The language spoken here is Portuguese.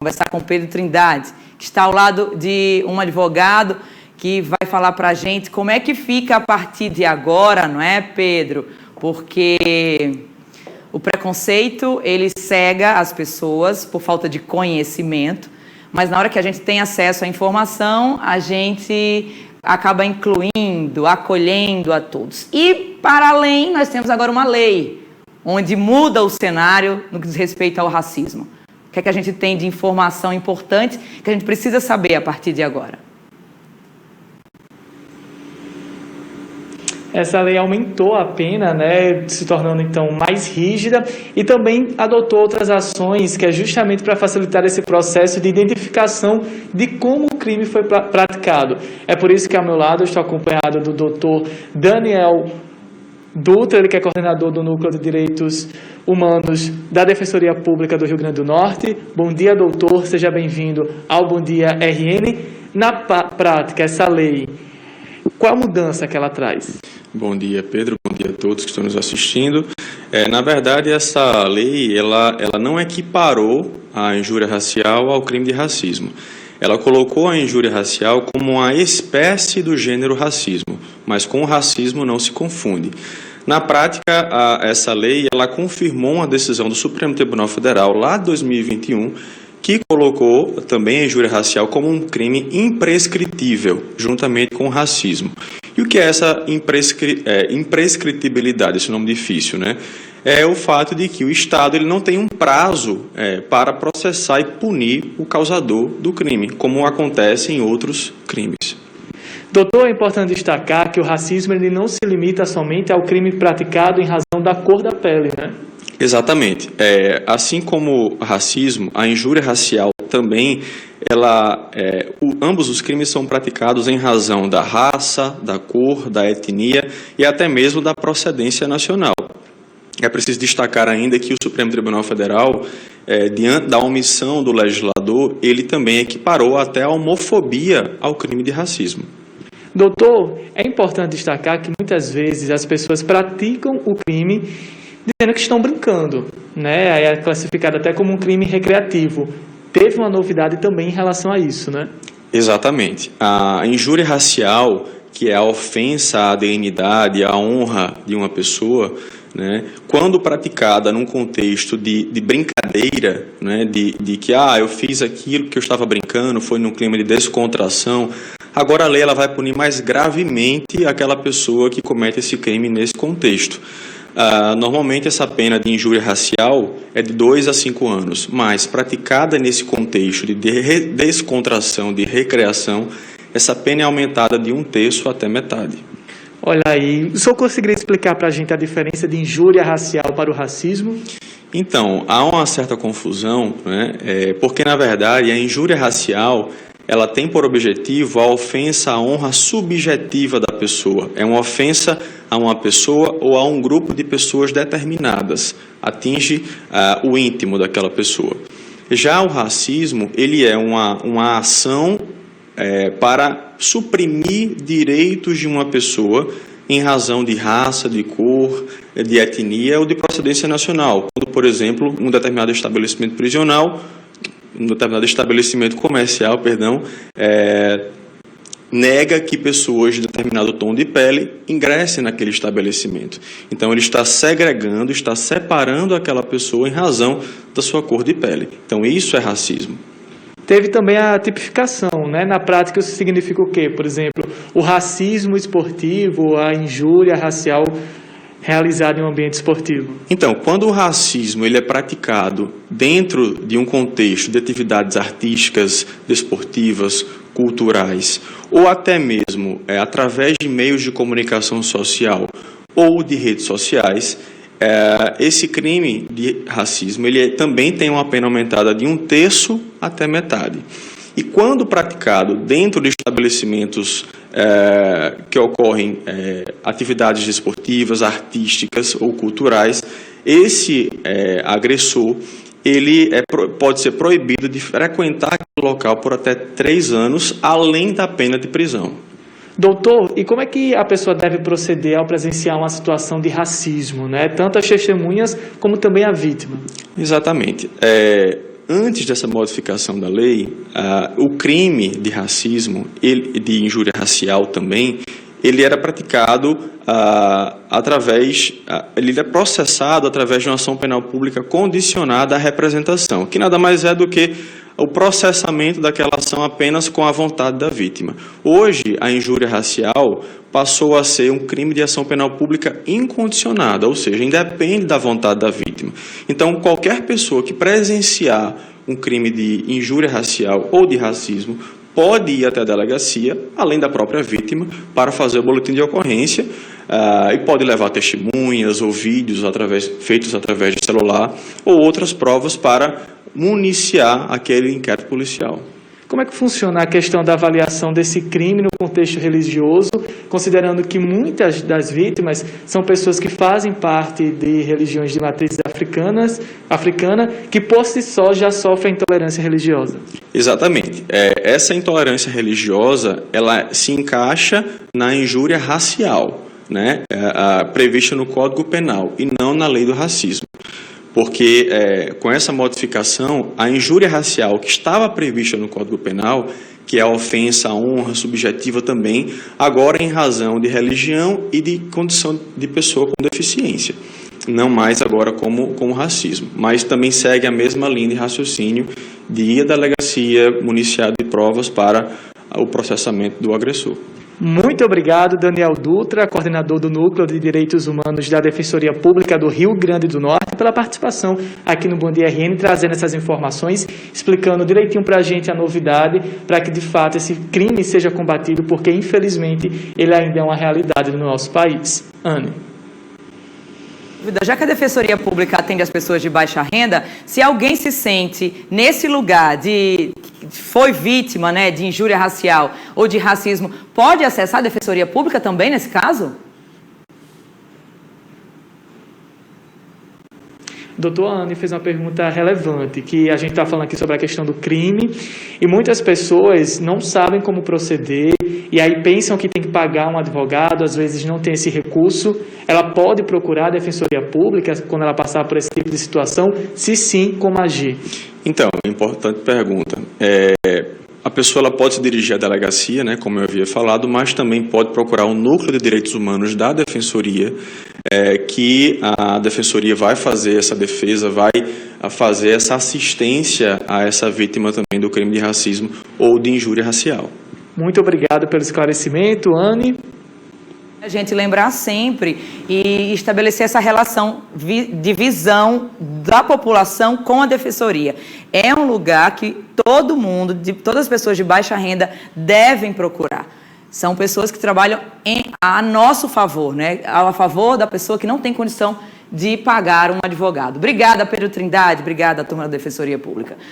conversar com o Pedro Trindade, que está ao lado de um advogado que vai falar para a gente como é que fica a partir de agora, não é, Pedro? Porque o preconceito, ele cega as pessoas por falta de conhecimento, mas na hora que a gente tem acesso à informação, a gente acaba incluindo, acolhendo a todos. E, para além, nós temos agora uma lei, onde muda o cenário no que diz respeito ao racismo. O que é que a gente tem de informação importante que a gente precisa saber a partir de agora? Essa lei aumentou a pena, né, se tornando então mais rígida, e também adotou outras ações que é justamente para facilitar esse processo de identificação de como o crime foi praticado. É por isso que ao meu lado eu estou acompanhado do Dr. Daniel Dutra, ele que é coordenador do Núcleo de Direitos Humanos da Defensoria Pública do Rio Grande do Norte. Bom dia, doutor, seja bem-vindo ao Bom Dia RN. Na prática, essa lei, qual a mudança que ela traz? Bom dia, Pedro. Bom dia a todos que estão nos assistindo. Na verdade, essa lei ela não equiparou a injúria racial ao crime de racismo. Ela colocou a injúria racial como uma espécie do gênero racismo, mas com o racismo não se confunde. Na prática, essa lei ela confirmou uma decisão do Supremo Tribunal Federal lá de 2021, que colocou também a injúria racial como um crime imprescritível, juntamente com o racismo. E o que é essa imprescritibilidade, esse nome difícil, né? É o fato de que o Estado ele não tem um prazo para processar e punir o causador do crime, como acontece em outros crimes. Doutor, é importante destacar que o racismo ele não se limita somente ao crime praticado em razão da cor da pele, né? Exatamente. Assim como o racismo, a injúria racial também, ambos os crimes são praticados em razão da raça, da cor, da etnia e até mesmo da procedência nacional. É preciso destacar ainda que o Supremo Tribunal Federal, diante da omissão do legislador, ele também equiparou até a homofobia ao crime de racismo. Doutor, é importante destacar que muitas vezes as pessoas praticam o crime dizendo que estão brincando, né? Aí é classificado até como um crime recreativo. Teve uma novidade também em relação a isso, né? Exatamente. A injúria racial, que é a ofensa à dignidade, à honra de uma pessoa, né? Quando praticada num contexto de brincadeira, né? de que eu fiz aquilo que eu estava brincando, foi num clima de descontração, agora a lei ela vai punir mais gravemente aquela pessoa que comete esse crime nesse contexto. Normalmente essa pena de injúria racial é de 2 a 5 anos, mas praticada nesse contexto de descontração, de recreação, essa pena é aumentada de 1/3 até metade. Olha aí, o senhor conseguiria explicar para a gente a diferença de injúria racial para o racismo? Então, há uma certa confusão, né? Porque na verdade a injúria racial ela tem por objetivo a ofensa à honra subjetiva da pessoa. É uma ofensa a uma pessoa ou a um grupo de pessoas determinadas. Atinge o íntimo daquela pessoa. Já o racismo, ele é uma ação para suprimir direitos de uma pessoa em razão de raça, de cor, de etnia ou de procedência nacional. Quando, por exemplo, um determinado estabelecimento prisional, um determinado estabelecimento comercial, nega que pessoas de determinado tom de pele ingressem naquele estabelecimento. Então, ele está segregando, está separando aquela pessoa em razão da sua cor de pele. Então, isso é racismo. Teve também a tipificação, né? Na prática, isso significa o quê? Por exemplo, o racismo esportivo, a injúria racial realizada em um ambiente esportivo. Então, quando o racismo ele é praticado dentro de um contexto de atividades artísticas, desportivas, culturais, ou até mesmo através de meios de comunicação social ou de redes sociais, esse crime de racismo ele também tem uma pena aumentada de 1/3 até metade. E quando praticado dentro de estabelecimentos que ocorrem atividades desportivas, artísticas ou culturais, esse agressor ele pode ser proibido de frequentar aquele local por até 3 anos, além da pena de prisão. Doutor, e como é que a pessoa deve proceder ao presenciar uma situação de racismo, né? Tanto as testemunhas como também a vítima? Exatamente. antes dessa modificação da lei, o crime de racismo, de injúria racial também, ele era praticado ele é processado através de uma ação penal pública condicionada à representação, que nada mais é do que o processamento daquela ação apenas com a vontade da vítima. Hoje, a injúria racial passou a ser um crime de ação penal pública incondicionada, ou seja, independe da vontade da vítima. Então, qualquer pessoa que presenciar um crime de injúria racial ou de racismo pode ir até a delegacia, além da própria vítima, para fazer o boletim de ocorrência e pode levar testemunhas ou vídeos feitos através de celular ou outras provas para municiar aquele inquérito policial. Como é que funciona a questão da avaliação desse crime no contexto religioso, considerando que muitas das vítimas são pessoas que fazem parte de religiões de matrizes africana, que por si só já sofrem intolerância religiosa? Exatamente. Essa intolerância religiosa, ela se encaixa na injúria racial, né, prevista no Código Penal, e não na lei do racismo. Porque, com essa modificação, a injúria racial que estava prevista no Código Penal, que é a ofensa à honra subjetiva também, agora em razão de religião e de condição de pessoa com deficiência. Não mais agora como racismo, mas também segue a mesma linha de raciocínio de ir à delegacia municiada de provas para o processamento do agressor. Muito obrigado, Daniel Dutra, coordenador do Núcleo de Direitos Humanos da Defensoria Pública do Rio Grande do Norte, pela participação aqui no Bom Dia RN, trazendo essas informações, explicando direitinho para a gente a novidade, para que de fato esse crime seja combatido, porque infelizmente ele ainda é uma realidade no nosso país. Anne. Já que a Defensoria Pública atende as pessoas de baixa renda, se alguém se sente nesse lugar foi vítima, né, de injúria racial ou de racismo, pode acessar a Defensoria Pública também nesse caso? Doutor Anne fez uma pergunta relevante, que a gente está falando aqui sobre a questão do crime, e muitas pessoas não sabem como proceder, e aí pensam que tem que pagar um advogado, às vezes não tem esse recurso. Ela pode procurar a Defensoria Pública quando ela passar por esse tipo de situação? Se sim, como agir? Então, importante pergunta. A pessoa ela pode se dirigir à delegacia, né, como eu havia falado, mas também pode procurar o Núcleo de Direitos Humanos da Defensoria, que a Defensoria vai fazer essa defesa, vai fazer essa assistência a essa vítima também do crime de racismo ou de injúria racial. Muito obrigado pelo esclarecimento, Anne. A gente lembrar sempre e estabelecer essa relação de visão da população com a Defensoria. É um lugar que todo mundo, todas as pessoas de baixa renda devem procurar. São pessoas que trabalham a nosso favor, né? A favor da pessoa que não tem condição de pagar um advogado. Obrigada, Pedro Trindade. Obrigada, turma da Defensoria Pública.